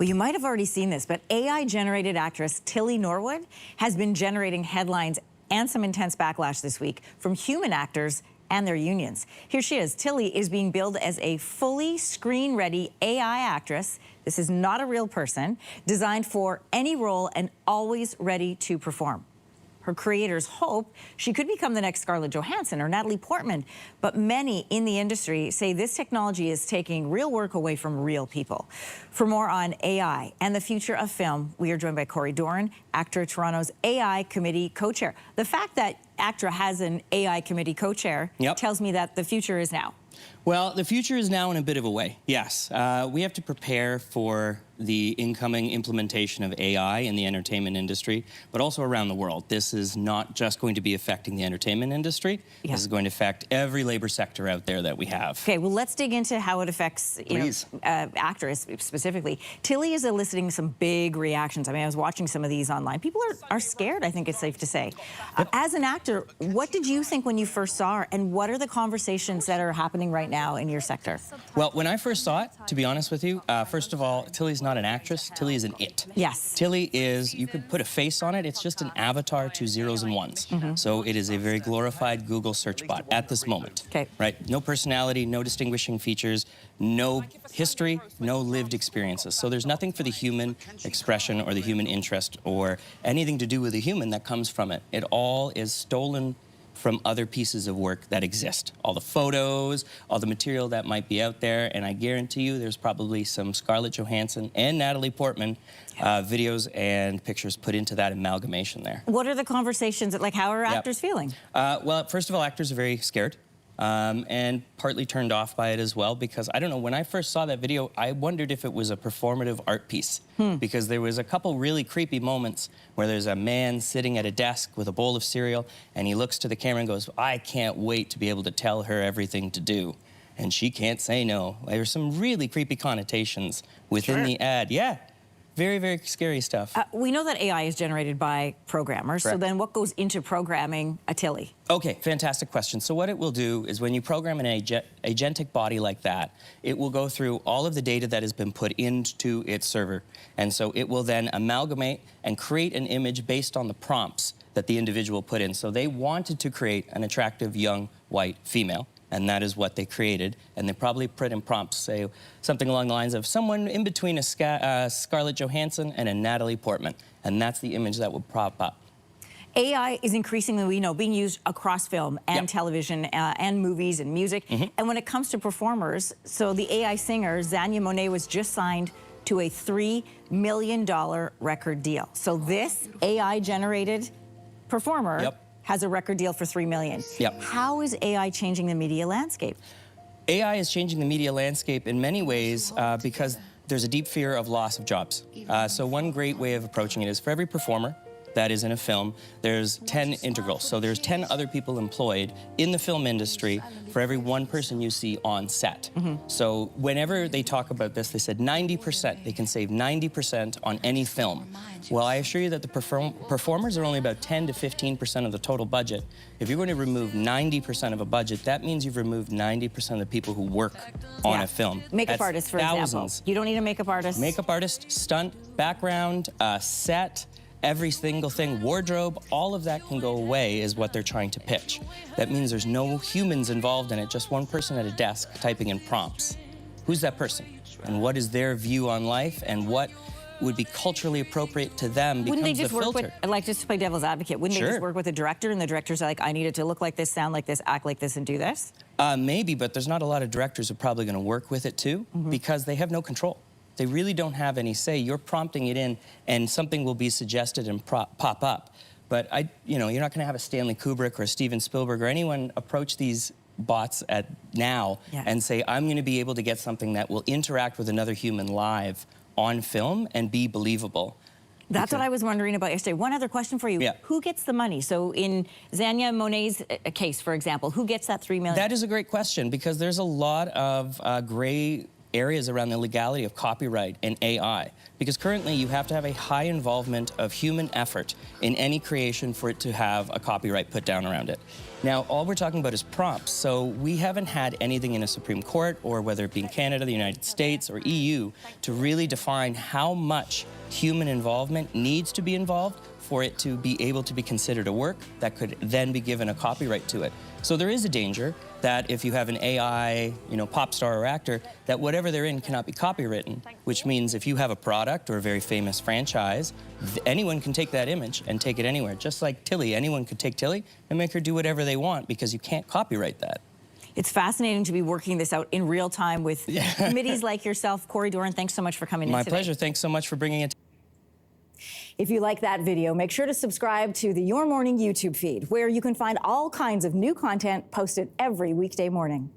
Well, you might have already seen this, but AI-generated actress Tilly Norwood has been generating headlines and some intense backlash this week from human actors and their unions. Here she is. Tilly is being billed as a fully screen-ready AI actress. This is not a real person, designed for any role and always ready to perform. Her creators hope she could become the next Scarlett Johansson or Natalie Portman, but many in the industry say this technology is taking real work away from real people. For more on AI and the future of film, we are joined by Corey Doran, ACTRA Toronto's AI Committee co-chair. The fact that ACTRA has an AI Committee co-chair tells me that the future is now. Well, the future is now in a bit of a way, yes. We have to prepare for the incoming implementation of AI in the entertainment industry, but also around the world. This is not just going to be affecting the entertainment industry. This is going to affect every labor sector out there that we have. Okay, well, let's dig into how it affects actors specifically. Tilly is eliciting some big reactions. I mean, I was watching some of these online. People are scared, I think it's safe to say. As an actor, what did you think when you first saw her, and what are the conversations that are happening right now in your sector? Well, when I first saw it, to be honest with you, first of all, Tilly's not an actress. Tilly is an it. Yes. Tilly is, you could put a face on it. It's just an avatar to zeros and ones. So it is a very glorified Google search bot at this moment. Okay. Right? No personality, no distinguishing features, no history, no lived experiences. So there's nothing for the human expression or the human interest or anything to do with the human that comes from it. It all is stolen from other pieces of work that exist. All the photos, all the material that might be out there, and I guarantee you there's probably some Scarlett Johansson and Natalie Portman videos and pictures put into that amalgamation there. What are the conversations, like how are actors feeling? Well, first of all, actors are very scared. And partly turned off by it as well, because I don't know, when I first saw that video, I wondered if it was a performative art piece, because there was a couple really creepy moments where there's a man sitting at a desk with a bowl of cereal, and he looks to the camera and goes, "I can't wait to be able to tell her everything to do." And she can't say no. There's some really creepy connotations within the ad. Yeah. Very, very scary stuff. We know that AI is generated by programmers, so then what goes into programming a Tilly? Okay, fantastic question. So what it will do is when you program an agentic body like that, it will go through all of the data that has been put into its server. And so it will then amalgamate and create an image based on the prompts that the individual put in. So they wanted to create an attractive, young, white female. And that is what they created. And they probably put in prompts, say something along the lines of someone in between a Scarlett Johansson and a Natalie Portman. And that's the image that would prop up. AI is increasingly, we know, being used across film and television and movies and music. And when it comes to performers, so the AI singer, Xania Monet, was just signed to a $3 million record deal. So this AI-generated performer has a record deal for $3 million. How is AI changing the media landscape? AI is changing the media landscape in many ways because there's a deep fear of loss of jobs. So one great way of approaching it is for every performer that is in a film, there's 10 integrals. So there's 10 other people employed in the film industry for every one person you see on set. So whenever they talk about this, they said 90%, they can save 90% on any film. Well, I assure you that the performers are only about 10 to 15% of the total budget. If you're going to remove 90% of a budget, that means you've removed 90% of the people who work on a film. Makeup artist, for example. You don't need a makeup artist. Makeup artist, stunt, background, set, every single thing, wardrobe, all of that can go away is what they're trying to pitch. That means there's no humans involved in it, just one person at a desk typing in prompts. Who's that person? And what is their view on life, and what would be culturally appropriate to them becomes Wouldn't they just the filter. work with, like, just to play devil's advocate, wouldn't they just work with a director, and the director's like, I need it to look like this, sound like this, act like this, and do this? Maybe, but there's not a lot of directors who are probably going to work with it too, because they have no control. They really don't have any say. You're prompting it in, and something will be suggested and pop up. But you're not going to have a Stanley Kubrick or a Steven Spielberg or anyone approach these bots now and say, I'm going to be able to get something that will interact with another human live on film and be believable. That's what I was wondering about yesterday. One other question for you. Who gets the money? So in Xania Monet's case, for example, who gets that $3 million? That is a great question, because there's a lot of gray areas around the legality of copyright and AI, because currently you have to have a high involvement of human effort in any creation for it to have a copyright put down around it. Now, all we're talking about is prompts, so we haven't had anything in a Supreme Court, or whether it be in Canada, the United States, or EU, to really define how much human involvement needs to be involved for it to be able to be considered a work that could then be given a copyright to it. So there is a danger that if you have an AI, pop star or actor, that whatever they're in cannot be copywritten, which means if you have a product or a very famous franchise, anyone can take that image and take it anywhere. Just like Tilly, anyone could take Tilly and make her do whatever they want because you can't copyright that. It's fascinating to be working this out in real time with committees like yourself. Corey Doran, thanks so much for coming in today. My pleasure. Thanks so much for bringing it. If you like that video, make sure to subscribe to the Your Morning YouTube feed, where you can find all kinds of new content posted every weekday morning.